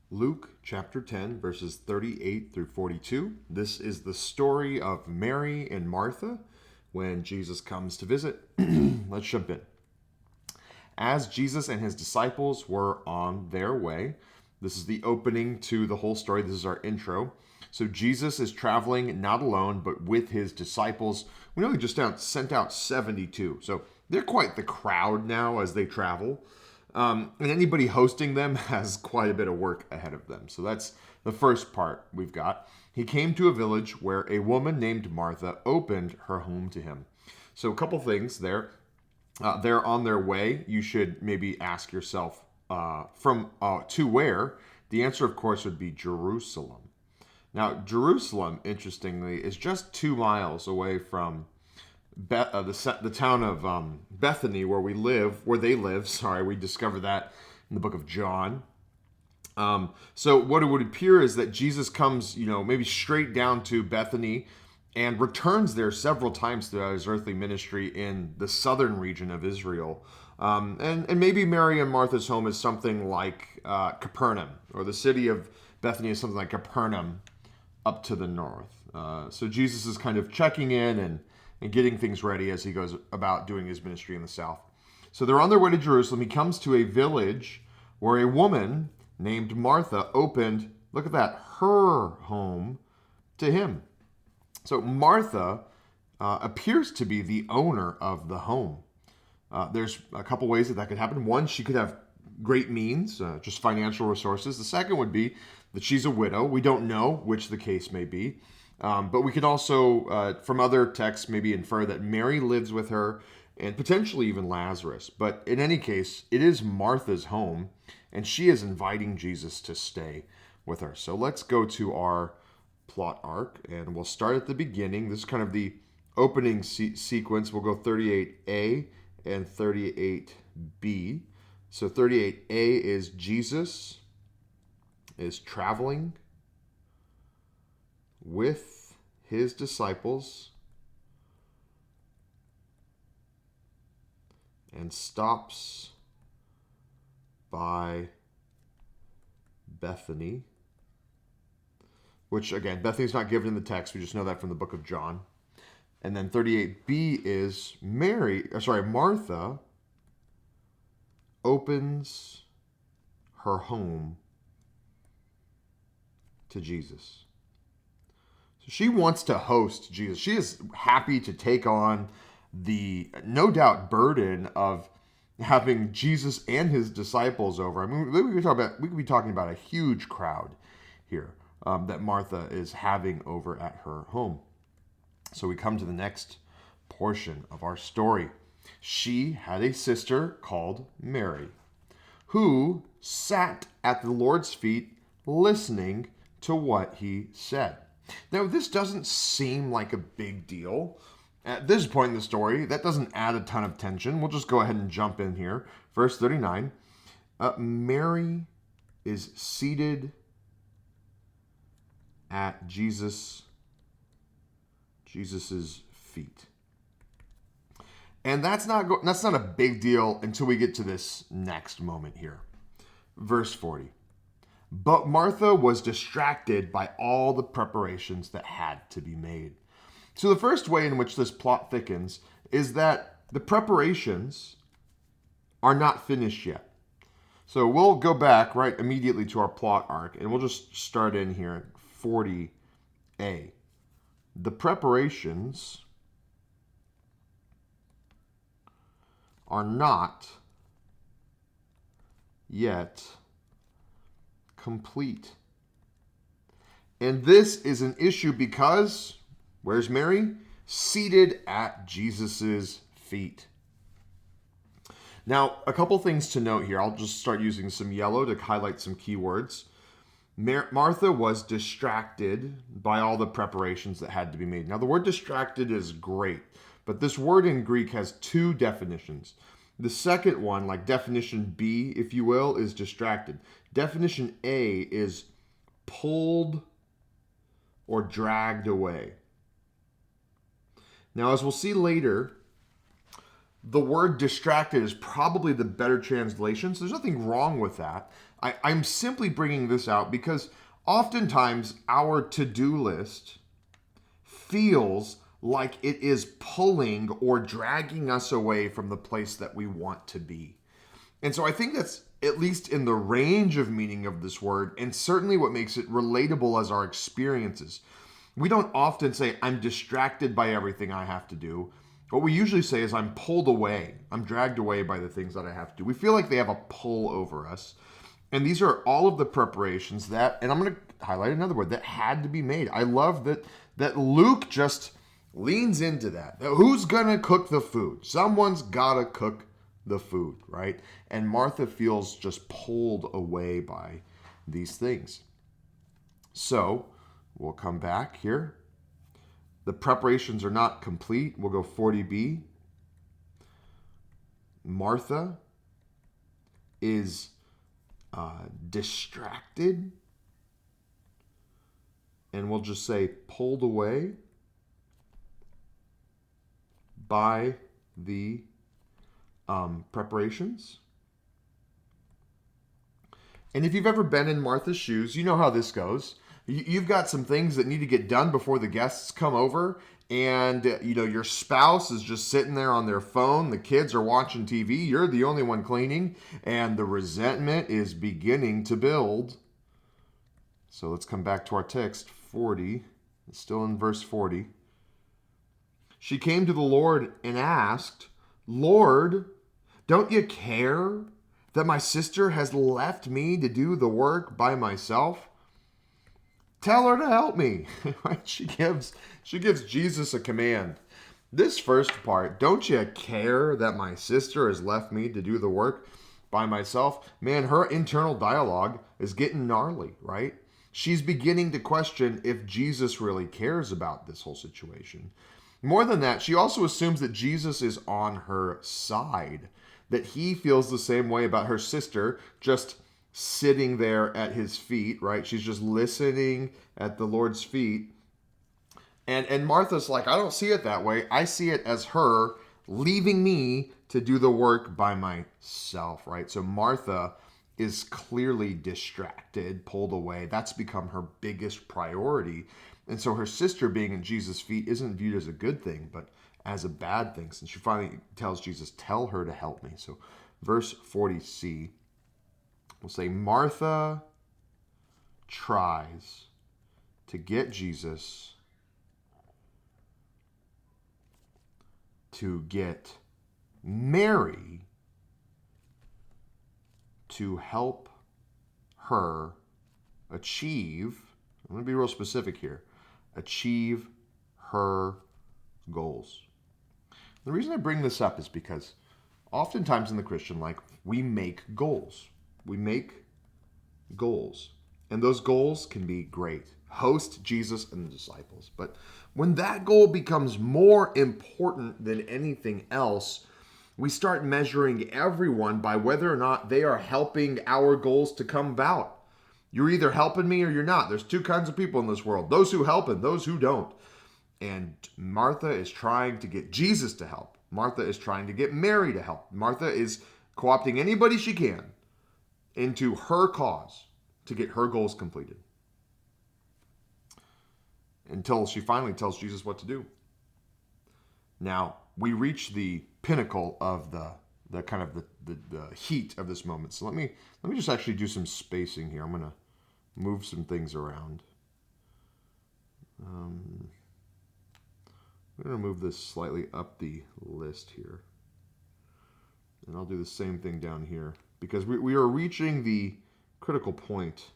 Luke chapter 10, verses 38 through 42. This is the story of Mary and Martha when Jesus comes to visit. Let's jump in. As Jesus and his disciples were on their way, this is the opening to the whole story. This is our intro. So Jesus is traveling not alone, but with his disciples. We know he just sent out 72. So they're quite the crowd now as they travel. And anybody hosting them has quite a bit of work ahead of them. So that's the first part we've got. He came to a village where a woman named Martha opened her home to him. So a couple things there. They're on their way. You should maybe ask yourself from to where. The answer, of course, would be Jerusalem. Now, Jerusalem, interestingly, is just 2 miles away from the town of Bethany, where they live. Sorry, we discovered that in the book of John. So what it would appear is that Jesus comes, maybe straight down to Bethany and returns there several times throughout his earthly ministry in the southern region of Israel. And maybe Mary and Martha's home is something like Capernaum, or the city of Bethany is something like Capernaum up to the north. So Jesus is kind of checking in and getting things ready as he goes about doing his ministry in the south. So they're on their way to Jerusalem. He comes to a village where a woman named Martha opened, look at that, her home to him. So Martha appears to be the owner of the home. There's a couple ways that could happen. One, she could have great means, just financial resources. The second would be that she's a widow. We don't know which the case may be. But we could also, from other texts, maybe infer that Mary lives with her and potentially even Lazarus. But in any case, it is Martha's home, and she is inviting Jesus to stay with her. So let's go to our plot arc, and we'll start at the beginning. This is kind of the opening sequence. We'll go 38a and 38b. So 38a is Jesus is traveling with his disciples and stops by Bethany, which again, Bethany's not given in the text. We just know that from the book of John. And then 38b is Martha opens her home to Jesus. So she wants to host Jesus. She is happy to take on the, no doubt, burden of having Jesus and his disciples over. I mean, we could be talking about a huge crowd here that Martha is having over at her home. So we come to the next portion of our story. She had a sister called Mary, who sat at the Lord's feet listening to what he said. Now, this doesn't seem like a big deal. At this point in the story, that doesn't add a ton of tension. We'll just go ahead and jump in here. Verse 39, Mary is seated at Jesus's feet. And that's not a big deal until we get to this next moment here. Verse 40. But Martha was distracted by all the preparations that had to be made. So the first way in which this plot thickens is that the preparations are not finished yet. So we'll go back right immediately to our plot arc, and we'll just start in here at 40a. The preparations are not yet complete. And this is an issue because, where's Mary? Seated at Jesus's feet. Now, a couple things to note here. I'll just start using some yellow to highlight some keywords. Martha was distracted by all the preparations that had to be made. Now, the word distracted is great, but this word in Greek has two definitions. The second one, like definition B, if you will, is distracted. Definition A is pulled or dragged away. Now, as we'll see later, the word distracted is probably the better translation, so there's nothing wrong with that. I'm simply bringing this out because oftentimes our to-do list feels like it is pulling or dragging us away from the place that we want to be. And so I think that's at least in the range of meaning of this word, and certainly what makes it relatable as our experiences. We don't often say, I'm distracted by everything I have to do. What we usually say is, I'm pulled away. I'm dragged away by the things that I have to do. We feel like they have a pull over us. And these are all of the preparations that, and I'm going to highlight another word, that had to be made. I love that Luke just leans into that. Who's going to cook the food? Someone's got to cook the food, right? And Martha feels just pulled away by these things. So we'll come back here. The preparations are not complete. We'll go 40b. Martha is distracted, and we'll just say pulled away by the preparations. And if you've ever been in Martha's shoes, you know how this goes. You've got some things that need to get done before the guests come over, and your spouse is just sitting there on their phone, the kids are watching TV, you're the only one cleaning, and the resentment is beginning to build. So let's come back to our text, 40, it's still in verse 40. She came to the Lord and asked, Lord, don't you care that my sister has left me to do the work by myself? Tell her to help me. She gives Jesus a command. This first part, don't you care that my sister has left me to do the work by myself? Man, her internal dialogue is getting gnarly, right? She's beginning to question if Jesus really cares about this whole situation. More than that, she also assumes that Jesus is on her side, that he feels the same way about her sister, just sitting there at his feet, right? She's just listening at the Lord's feet. And Martha's like, I don't see it that way. I see it as her leaving me to do the work by myself, right? So Martha is clearly distracted, pulled away. That's become her biggest priority. And so her sister being at Jesus' feet isn't viewed as a good thing, but as a bad thing. Since she finally tells Jesus, tell her to help me. So verse 40c, we'll say, Martha tries to get Jesus to get Mary to help her achieve, I'm going to be real specific here, achieve her goals. The reason I bring this up is because oftentimes in the Christian life, we make goals. We make goals. And those goals can be great. Host Jesus and the disciples. But when that goal becomes more important than anything else, we start measuring everyone by whether or not they are helping our goals to come about. You're either helping me or you're not. There's two kinds of people in this world, those who help and those who don't. And Martha is trying to get Jesus to help. Martha is trying to get Mary to help. Martha is co-opting anybody she can into her cause to get her goals completed. Until she finally tells Jesus what to do. Now, we reach the pinnacle of the kind of the heat of this moment. So let me just actually do some spacing here. I'm going to move some things around. I'm going to move this slightly up the list here. And I'll do the same thing down here. Because we are reaching the critical point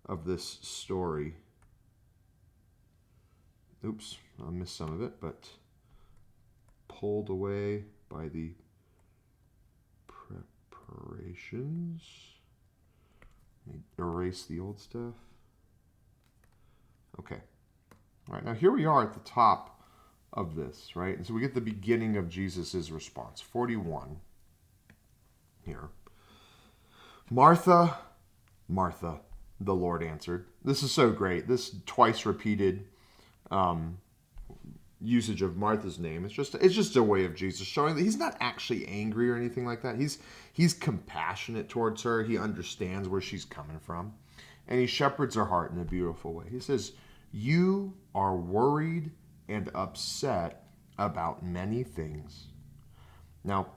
of this story. Oops, I missed some of it, but pulled away by the preparations. Erase the old stuff. Okay. All right, now here we are at the top of this, right? And so we get the beginning of Jesus's response. 41 here. Martha, Martha, the Lord answered. This is so great. This twice repeated usage of Martha's name. It's just a way of Jesus showing that he's not actually angry or anything like that. He's compassionate towards her. He understands where she's coming from, and he shepherds her heart in a beautiful way. He says, "You are worried and upset about many things." Now,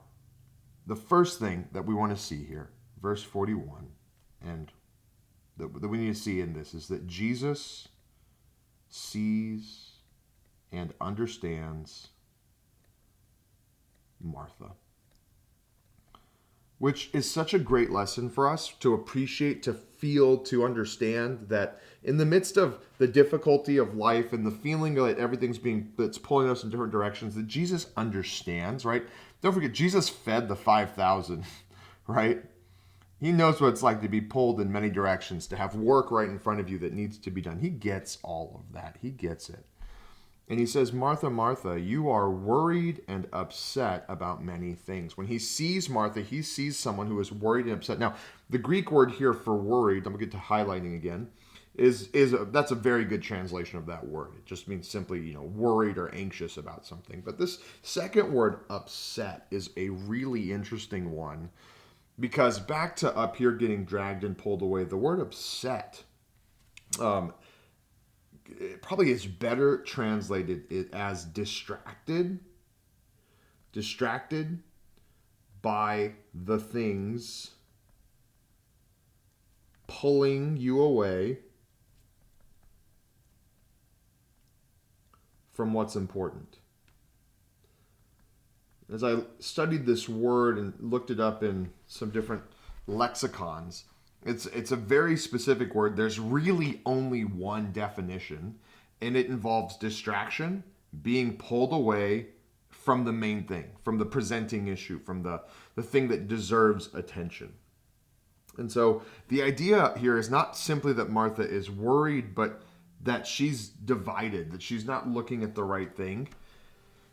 the first thing that we want to see here, verse 41, and that we need to see in this is that Jesus sees and understands Martha, which is such a great lesson for us to appreciate, to feel, to understand that in the midst of the difficulty of life and the feeling that that's pulling us in different directions, that Jesus understands, right? Don't forget, Jesus fed the 5,000, right? He knows what it's like to be pulled in many directions, to have work right in front of you that needs to be done. He gets all of that. He gets it. And he says, "Martha, Martha, you are worried and upset about many things." When he sees Martha, he sees someone who is worried and upset. Now, the Greek word here for worried, I'm going to get to highlighting again, that's a very good translation of that word. It just means simply, worried or anxious about something. But this second word, upset, is a really interesting one, because back to up here getting dragged and pulled away, the word upset it probably is better translated as distracted by the things pulling you away from what's important. As I studied this word and looked it up in some different lexicons, it's a very specific word. There's really only one definition, and it involves distraction, being pulled away from the main thing, from the presenting issue, from the thing that deserves attention. And so the idea here is not simply that Martha is worried, but that she's divided, that she's not looking at the right thing.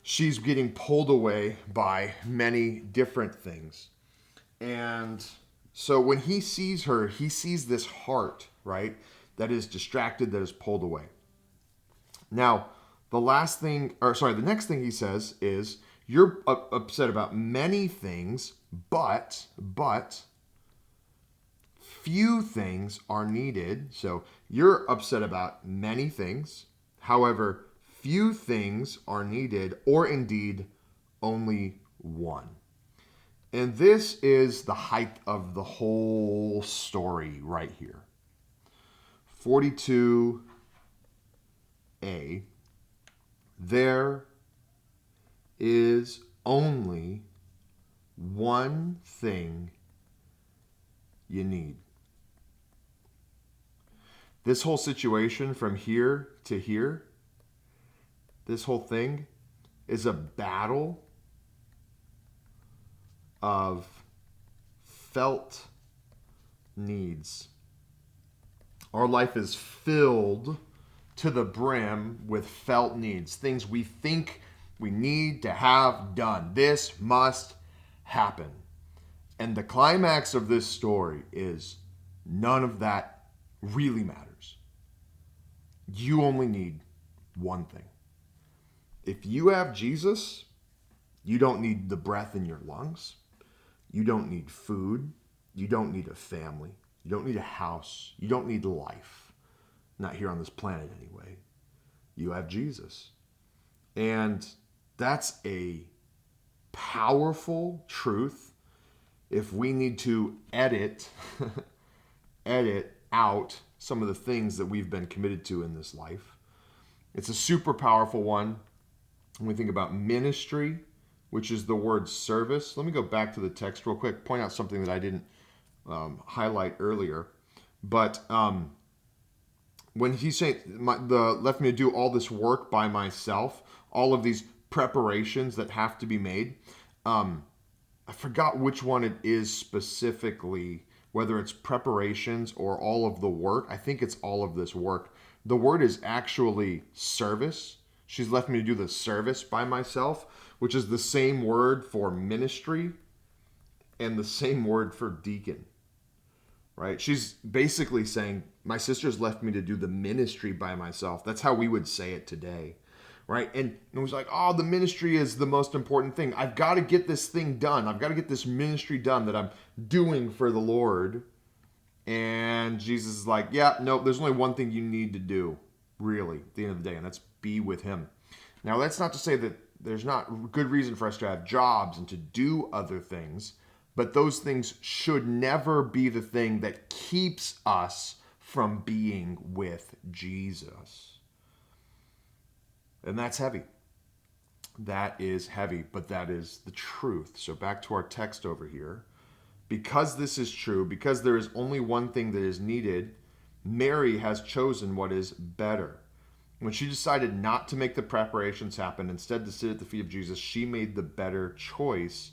She's getting pulled away by many different things. And so when he sees her, he sees this heart, right, that is distracted, that is pulled away. Now, the next thing he says is, you're upset about many things, but few things are needed. So you're upset about many things. However, few things are needed, or indeed only one. And this is the height of the whole story right here. 42a, there is only one thing you need. This whole situation from here to here, this whole thing is a battle of felt needs. Our life is filled to the brim with felt needs, things we think we need to have done. This must happen. And the climax of this story is none of that really matters. You only need one thing. If you have Jesus, you don't need the breath in your lungs. You don't need food. You don't need a family. You don't need a house. You don't need life. Not here on this planet anyway. You have Jesus. And that's a powerful truth. If we need to edit out some of the things that we've been committed to in this life, it's a super powerful one. When we think about ministry, which is the word service. Let me go back to the text real quick, point out something that I didn't highlight earlier. But when he's saying, left me to do all this work by myself, all of these preparations that have to be made, I forgot which one it is specifically, whether it's preparations or all of the work. I think it's all of this work. The word is actually service. She's left me to do the service by myself, which is the same word for ministry and the same word for deacon, right? She's basically saying, my sister's left me to do the ministry by myself. That's how we would say it today. right? And it was like, oh, the ministry is the most important thing. I've got to get this thing done. I've got to get this ministry done that I'm doing for the Lord. And Jesus is like, yeah, no, there's only one thing you need to do, really, at the end of the day, and that's be with him. Now, that's not to say that there's not good reason for us to have jobs and to do other things, but those things should never be the thing that keeps us from being with Jesus. And that's heavy. That is heavy, but that is the truth. So back to our text over here. Because this is true, because there is only one thing that is needed, Mary has chosen what is better. When she decided not to make the preparations happen, instead to sit at the feet of Jesus, she made the better choice,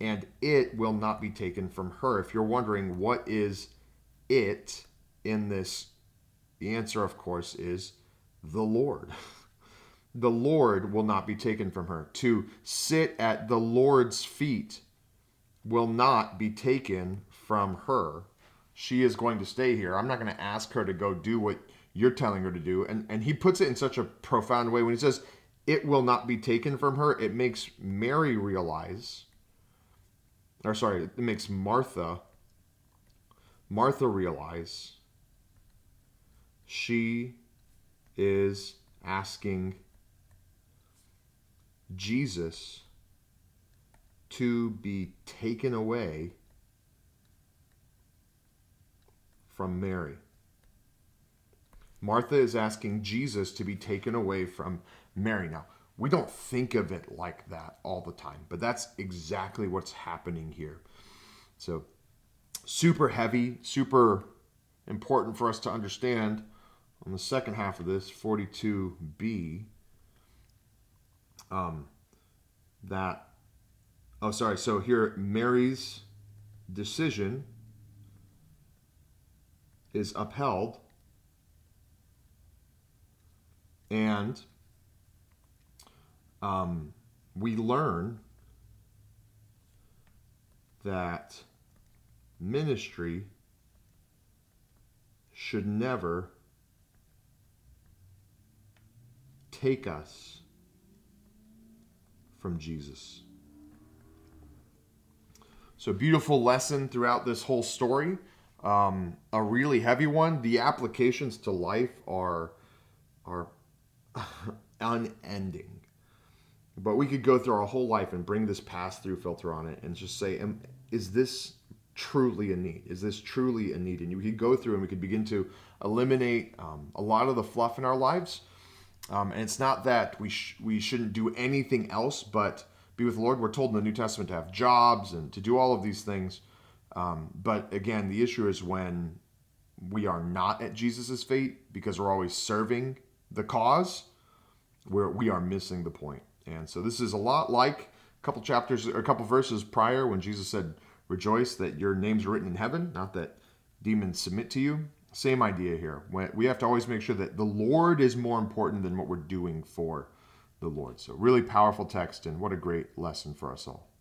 and it will not be taken from her. If you're wondering what is it in this, the answer, of course, is the Lord. The Lord will not be taken from her. To sit at the Lord's feet will not be taken from her. She is going to stay here. I'm not going to ask her to go do what you're telling her to do. And he puts it in such a profound way when he says, it will not be taken from her. It makes Mary realize, it makes Martha realize she is asking Jesus to be taken away from Mary. Martha is asking Jesus to be taken away from Mary. Now, we don't think of it like that all the time, but that's exactly what's happening here. So, super heavy, super important for us to understand on the second half of this, 42b, so here Mary's decision is upheld, and we learn that ministry should never take us from Jesus. So beautiful lesson throughout this whole story. A really heavy one. The applications to life are unending. But we could go through our whole life and bring this pass-through filter on it and just say, is this truly a need? Is this truly a need? And we could go through and we could begin to eliminate a lot of the fluff in our lives. And it's not that we shouldn't do anything else but be with the Lord. We're told in the New Testament to have jobs and to do all of these things. But again, the issue is when we are not at Jesus's feet because we're always serving the cause, where we are missing the point. And so this is a lot like a couple chapters or a couple verses prior when Jesus said, rejoice that your names are written in heaven, not that demons submit to you. Same idea here. We have to always make sure that the Lord is more important than what we're doing for the Lord. So really powerful text, and what a great lesson for us all.